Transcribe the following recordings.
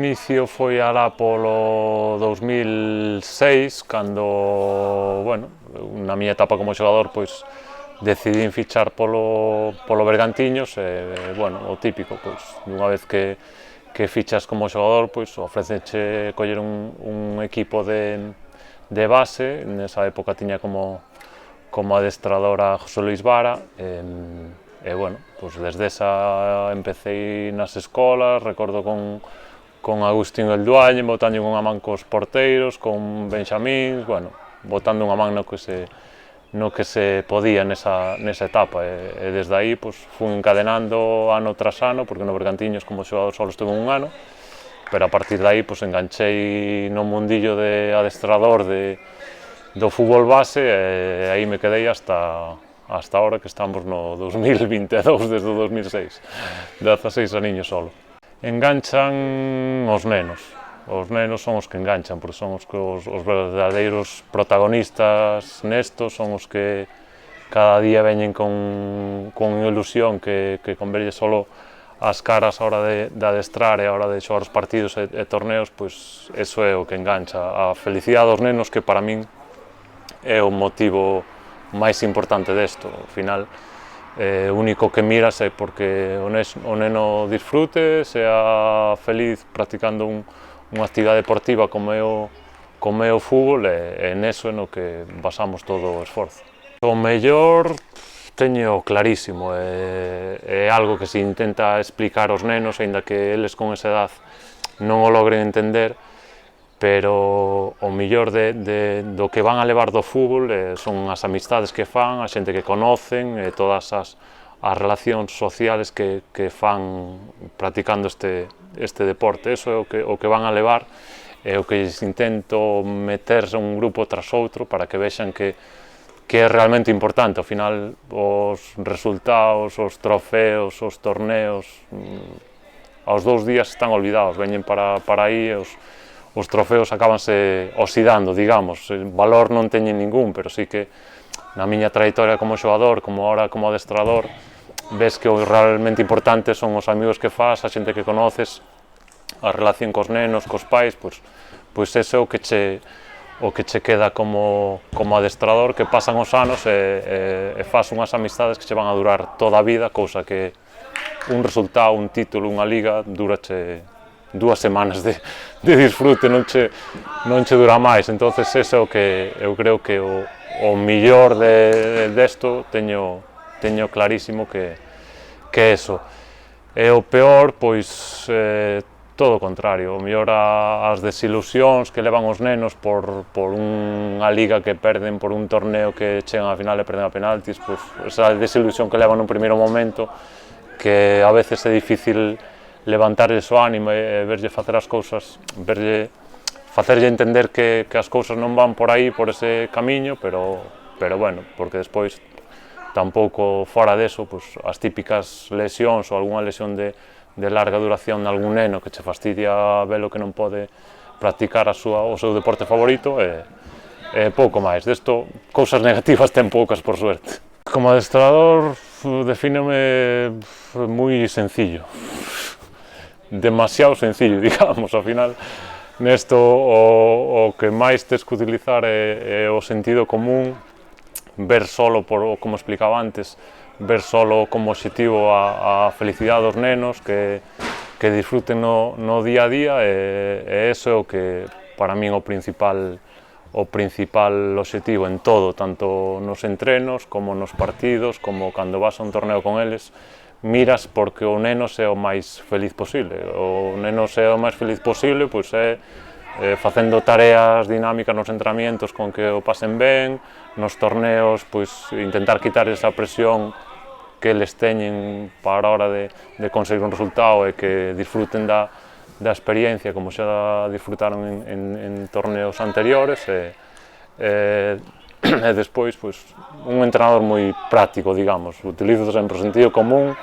inicio foi alá polo 2006, cando, bueno, na miña etapa como xogador, pois, decidín fichar polo Bergantiños e, bueno, o típico, pois, unha vez que fichas como xogador, pois, ofrécenche coller un equipo de base. Nesa época tiña como adestrador a José Luis Vara, e, bueno, pois, desde esa empecé nas escolas, recordo con Agustín El Duañe, botando unha man cos porteiros, con Benxamín, bueno, botando unha man no que se podía nesa etapa, e desde aí pois, fui encadenando ano tras ano, porque no Bergantiños como xogador só estuve un ano, pero a partir de aí pois, enganchei no mundillo de adestrador do fútbol base, e aí me quedei hasta ahora que estamos no 2022, desde o 2006, 16 aniños solo. Enganchan os nenos son os que enganchan, porque son os verdadeiros protagonistas nestos, son os que cada día veñen con ilusión, que con verlle solo as caras a hora de adestrar e a hora de xogar os partidos e torneos, pois eso é o que engancha, a felicidade dos nenos, que para min é o motivo máis importante desto. Ao final, o único que miras é porque o neno disfrute, sea feliz practicando unha actividade deportiva como é o fútbol, e neso é no que basamos todo o esforzo. O mellor teño clarísimo, é algo que se intenta explicar aos nenos, aínda que eles con esa edad non o logren entender, pero o mellor do que van a levar do fútbol son as amistades que fan, a xente que conocen, e todas as relacións sociales que fan practicando este deporte. Eso é o que van a levar, e o que intento meterse un grupo tras outro para que vexan que é realmente importante. Ao final, os resultados, os trofeos, os torneos, aos 2 días están olvidados, veñen para aí, os trofeos acábanse oxidando, digamos, valor non teñen ningún, pero sí que na miña trayectoria como xogador, como ahora como adestrador, ves que o realmente importante son os amigos que fas, a xente que conoces, a relación cos nenos, cos pais, pois ese é o que che queda como adestrador, que pasan os anos e fas unhas amistades que che van a durar toda a vida, cousa que un resultado, un título, unha liga, durache 2 semanas de disfrute, non che dura máis. Entonces ese é o que eu creo que o millor desto teño clarísimo que é eso. E o peor, pois, todo o contrario, o mellor as desilusións que levan os nenos por unha liga que perden, por un torneo que chegan á final e perden a penaltis, pois esa desilusión que levan nun primeiro momento, que a veces é difícil levantarlle o ánimo e verlle facer as cousas, facerlle entender que as cousas non van por aí, por ese camiño, pero bueno, porque despois tampouco fora deso, as típicas lesións ou algunha lesión de larga duración de algún neno que che fastidia velo que non pode practicar o seu deporte favorito, e pouco máis. Desto, cousas negativas ten poucas, por suerte. Como adestrador, defínome moi sencillo, demasiado sencillo, digamos. Ao final, nesto o que máis tes que utilizar é o sentido común, ver solo, como explicaba antes, ver solo como obxectivo a felicidade dos nenos, que disfruten no día a día, e eso é o que, para min, o principal obxectivo en todo, tanto nos entrenos, como nos partidos, como cando vas a un torneo con eles. Miras porque o neno sea o máis feliz posible. O neno sea o máis feliz posible, pois é facendo tareas dinámicas nos entrenamientos con que o pasen ben, nos torneos, pois intentar quitar esa presión que eles teñen para a hora de conseguir un resultado, e que disfruten da experiencia como xa disfrutaron en torneos anteriores, e despois, pois, un entrenador moi práctico, digamos. Utilizo sempre o sentido común,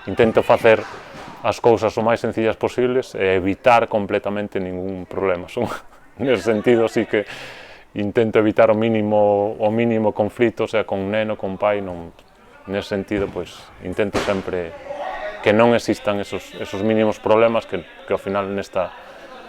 intento facer as cousas o máis sencillas posibles e evitar completamente ningún problema. Nese sentido, sí que intento evitar o mínimo conflito, sea con neno, con pai. Nese sentido, pois, intento sempre que non existan esos mínimos problemas que ao final nesta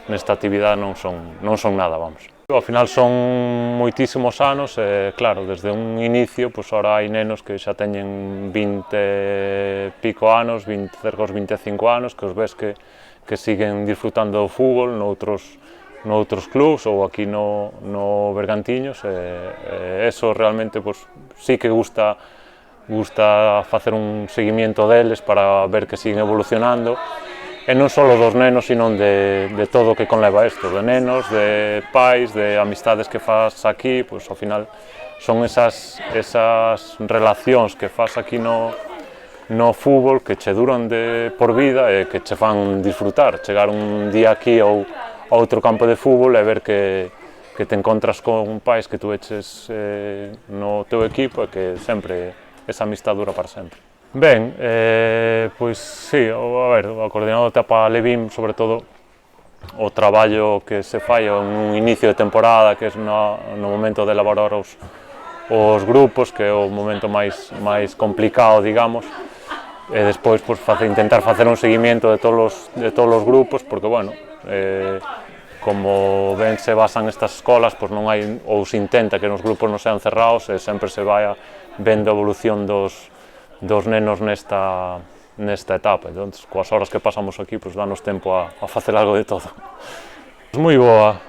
nesta actividade non son nada, vamos. Ao final son moitísimos anos e, claro, desde un inicio, pois ahora hai nenos que xa teñen 20 e pico anos, cerca dos 25 anos, que os ves que siguen disfrutando do fútbol noutros clubs ou aquí no Bergantiños, e eso realmente pois, sí que gusta facer un seguimiento deles para ver que siguen evolucionando, e non só dos nenos, sino de todo o que conleva isto, de nenos, de pais, de amistades que faz aquí, pois ao final son esas relacións que faz aquí no fútbol que che duran por vida e que che fan disfrutar, chegar un día aquí ou a outro campo de fútbol e ver que te encontras con pais que tú eches no teu equipo e que sempre esa amistad dura para sempre. Ben, pois sí, a ver, o coordinador de etapa Levín, sobre todo, o traballo que se fai en un inicio de temporada, que é no momento de elaborar os grupos, que é o momento máis complicado, digamos, e despois pois, intentar facer un seguimiento de todos os grupos, porque, bueno, como ben se basan estas escolas, pois non hai, ou se intenta que nos grupos non sean cerrados, e sempre se vai vendo a evolución dos nenos nesta etapa. Entón, coas horas que pasamos aquí, pois danos tempo a facer algo de todo. Moi boa,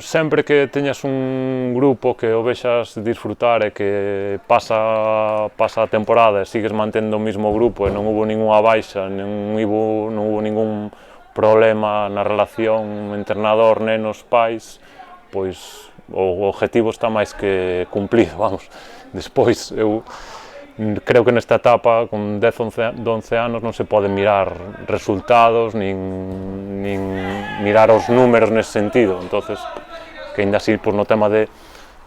sempre que teñas un grupo que o vexas disfrutar e que pasa a temporada e sigues mantendo o mesmo grupo e non hubo ninguna baixa, non hubo ningún problema na relación entrenador, nenos, pais, pois o objetivo está máis que cumplido, vamos. Despois, eu creo que nesta etapa, con 10, 11 anos, non se poden mirar resultados, nin mirar os números nese sentido, entonces, que ainda así, no tema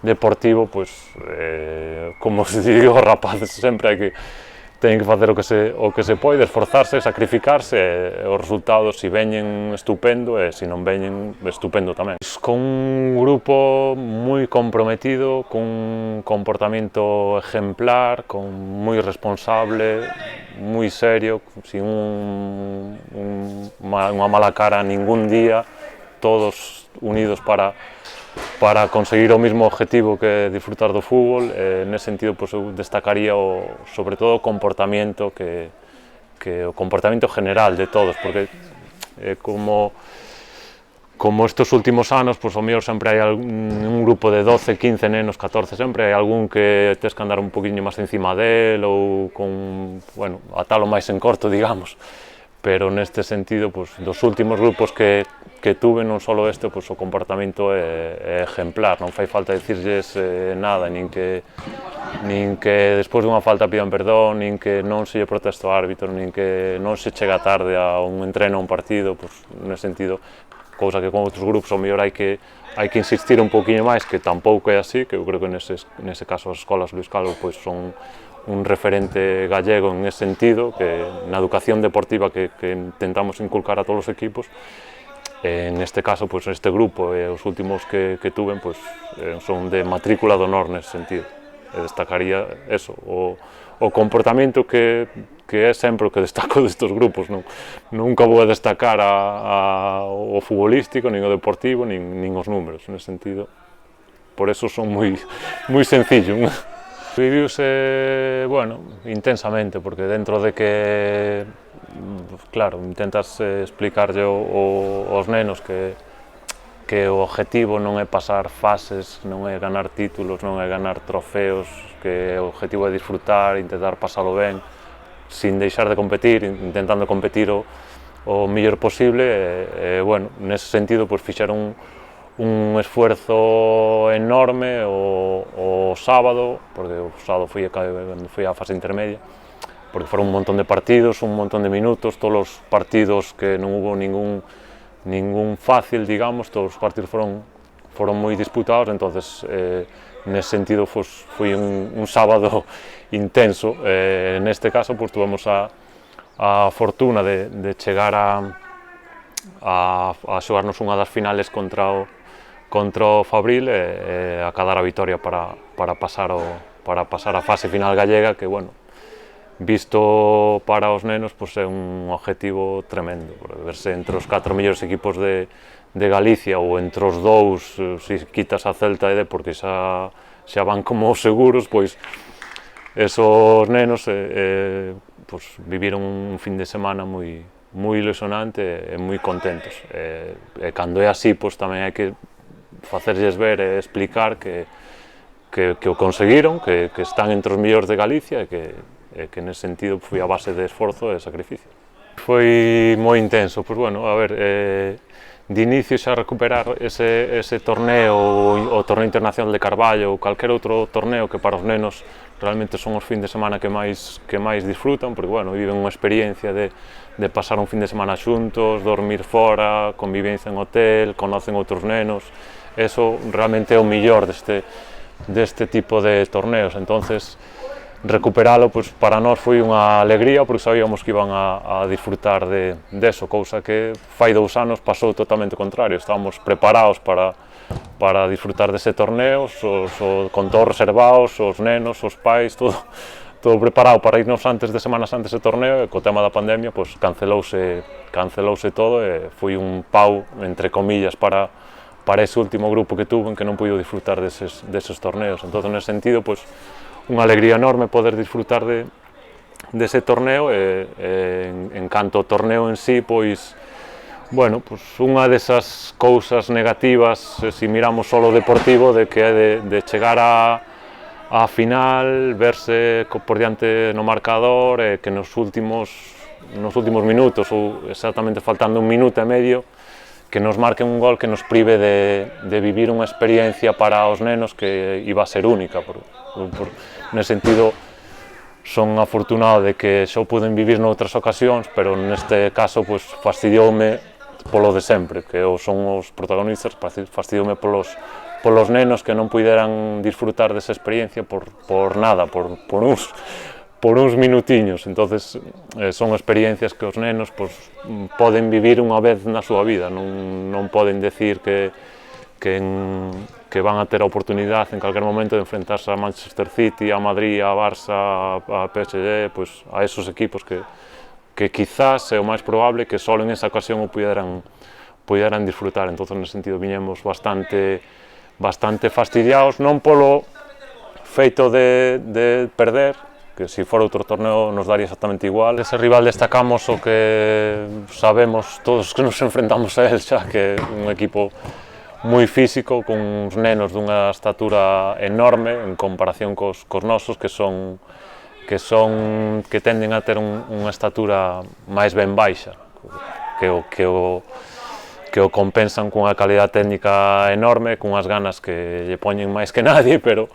deportivo, pois, como se digo, os rapaces sempre teñen que facer o que se pode, esforzarse, sacrificarse, e os resultados, se veñen, estupendo, e se non veñen, estupendo tamén. Con un grupo moi comprometido, cun comportamento ejemplar, moi responsable, moi serio, sin unha mala cara ningún día, todos unidos para conseguir o mesmo objetivo que disfrutar do fútbol. Nese sentido, pois, eu destacaría sobre todo o comportamento o comportamento general de todos, porque como estes últimos anos, pois, ao mellor sempre hai un grupo de 12, 15 nenos, 14, sempre hai algún que tes que andar un poquinho máis encima del ou atalo máis en corto, digamos. Pero neste sentido, pois, dos últimos grupos que tuve, non só este, pois, o comportamento é ejemplar, non fai falta dicirlles nada, nin que despois dunha falta pidan perdón, nin que non se lle protesta ao árbitro, nin que non se chega tarde a un entreno, a un partido, pois, nese sentido, cousa que con outros grupos ao mellor hai que insistir un pouquiño máis, que tampouco é así, que eu creo que nese caso as escolas Luís Calvo pois son un referente gallego en ese sentido, que na educación deportiva que intentamos inculcar a todos os equipos. Neste caso, pois, este grupo e os últimos que tuven, pois, son de matrícula de honor nese sentido. Destacaría eso, o comportamento que é sempre o que destaco destes grupos. Nunca vou a destacar o futbolístico, nin o deportivo, nin os números, nese sentido. Por eso son moi sencillo. Viviuse, intensamente, porque dentro de que, claro, intentas explicarlle aos nenos que o objetivo non é pasar fases, non é ganar títulos, non é ganar trofeos, que o objetivo é disfrutar, intentar pasalo ben, sin deixar de competir, intentando competir o mellor posible, e, nese sentido, fixeron un esfuerzo enorme o sábado, porque o sábado foi a fase intermedia, porque foron un montón de partidos, un montón de minutos, todos os partidos que non hubo ningún fácil, digamos, todos os partidos foron moi disputados, entonces nese sentido foi un sábado intenso. Neste caso, tuvemos a fortuna de chegar a xogarnos unha das finales contra o Fabril e acadar a vitoria para pasar a fase final gallega, que, visto para os nenos, pois é un objetivo tremendo, verse entre os 4 mellores equipos de Galicia ou entre os 2, se quitas a Celta e Depor, porque xa van como seguros, pois esos nenos pois, viviron un fin de semana moi ilusionante e moi contentos. E cando é así, pois tamén hai que facerlles ver e explicar que o conseguiron, que están entre os mellores de Galicia e que nese sentido foi a base de esforzo e sacrificio. Foi moi intenso, pois bueno, a ver, de inicio xa recuperar ese torneo, o torneo internacional de Carballo ou calquer outro torneo que para os nenos realmente son os fin de semana que máis disfrutan, porque bueno, viven unha experiencia de pasar un fin de semana xuntos, dormir fora, convivencia en hotel, conocen outros nenos, eso realmente é o mellor deste tipo de torneos. Entonces recuperalo, pois, para nós foi unha alegría, porque sabíamos que iban a disfrutar deso, cousa que fai 2 anos pasou totalmente contrario. Estábamos preparados para disfrutar dese torneo, con todos reservados, os nenos, os pais, todo preparado para irnos antes de semanas antes do torneo, e co tema da pandemia, pois, cancelouse todo, e foi un pau, entre comillas, para ese último grupo que tuvo, en que non puido disfrutar deses torneos. Entón, nese sentido, pois, unha alegría enorme poder disfrutar dese torneo, e en canto ao torneo en sí, pois, bueno, pois unha desas cousas negativas, se miramos só o deportivo, de que é de chegar á final, verse por diante no marcador, e que nos últimos minutos, ou exactamente faltando 1 minuto e medio, que nos marquen un gol que nos prive de vivir unha experiencia para os nenos que iba a ser única. Nese sentido, son afortunado de que xa o puden vivir noutras ocasións, pero neste caso pois, fastidioume polo de sempre, que son os protagonistas, fastidioume polos nenos que non puideran disfrutar desa experiencia por nada, por uns minutiños. Entonces, son experiencias que os nenos pois, poden vivir unha vez na súa vida, non poden decir que van a ter a oportunidade en calquer momento de enfrentarse a Manchester City, a Madrid, a Barça, a PSG, pois, a esos equipos que quizás é o máis probable que só en esa ocasión o puideran disfrutar. Entón, nese sentido, viñemos bastante fastidiados, non polo feito de perder, que se fora outro torneo nos daría exactamente igual. Ese rival destacamos o que sabemos todos que nos enfrentamos a él xa, que é un equipo moi físico, con uns nenos dunha estatura enorme en comparación cos nosos, que tenden a ter unha estatura máis ben baixa, que o compensan cunha calidad técnica enorme, cunhas ganas que lle poñen máis que nadie, pero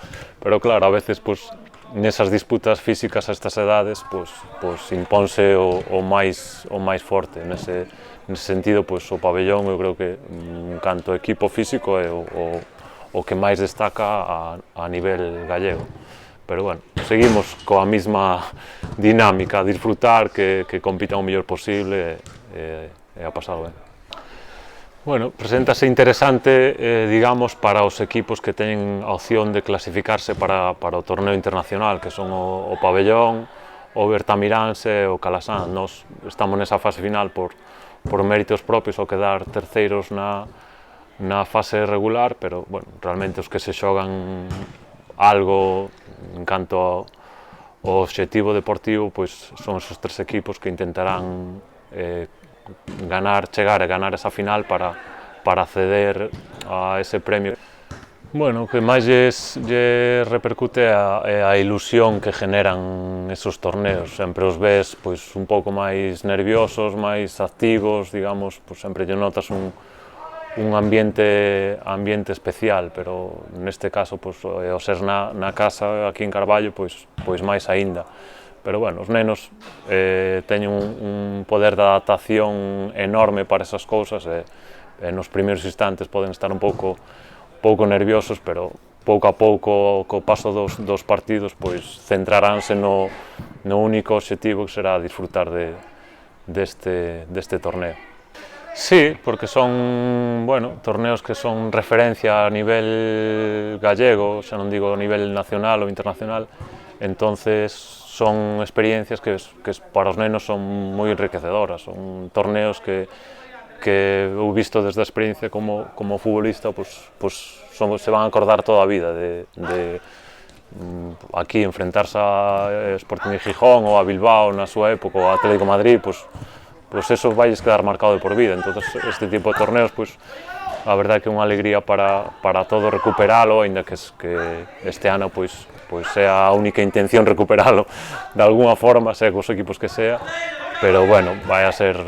claro, a veces, pois, nesas disputas físicas a estas edades, pois imponse o máis forte. Nese sentido, pois, o pabellón, eu creo que, en canto equipo físico, é o que máis destaca a nivel gallego. Pero, bueno, seguimos coa mesma dinámica, a disfrutar, que compitan o mellor posible e a pasado ben. Bueno, preséntase interesante, digamos, para os equipos que teñen a opción de clasificarse para o torneo internacional, que son o Pabellón, o Bertamiráns e o Calasán. Nos estamos nesa fase final por méritos propios ao quedar terceiros na fase regular, pero, bueno, realmente os que se xogan algo en canto ao obxectivo deportivo, pois son esos 3 equipos que intentarán chegar a ganar esa final para acceder a ese premio. Bueno, o que máis lle repercute é a ilusión que generan esos torneos. Sempre os ves pois, un pouco máis nerviosos, máis activos, digamos, pois, sempre lle notas un ambiente especial, pero neste caso, pois, ao ser na casa, aquí en Carballo, pois máis aínda. Pero, bueno, os nenos teñen un poder de adaptación enorme para esas cousas, e nos primeiros instantes poden estar un pouco nerviosos, pero pouco a pouco, co paso dos partidos, pois centraránse no único obxectivo que será disfrutar deste torneo. Sí, porque son, bueno, torneos que son referencia a nivel gallego, xa non digo a nivel nacional ou internacional, entonces son experiencias que para os nenos son moi enriquecedoras, son torneos que eu visto desde a experiencia como futbolista, se van a acordar toda a vida de aquí enfrentarse a Sporting de Gijón ou a Bilbao na súa época ou a Atlético de Madrid, eso vai quedar marcado de por vida. Entonces este tipo de torneos, a verdade que é unha alegría para todos recuperalo, aínda que este ano sea a única intención recuperalo de alguna forma, sea cos equipos que sea, pero bueno, vai a ser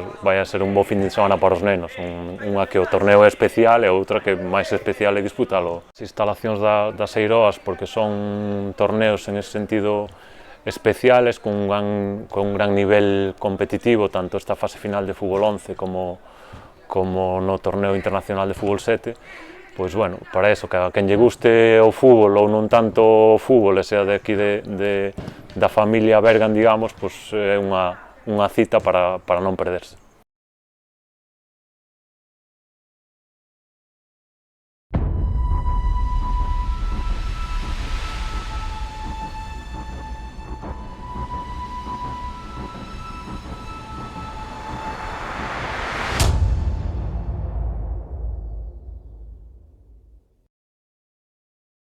un bo fin de semana para os nenos, unha que o torneo é especial e outra que máis especial é disputalo. As instalacións das Eiroas, porque son torneos en ese sentido especiales, con un gran nivel competitivo, tanto esta fase final de fútbol 11 como no torneo internacional de fútbol 7, pois bueno, para eso, que a quen lle guste o fútbol ou non tanto o fútbol, e sea de aquí da familia Bergan, digamos, pois é unha cita para non perderse.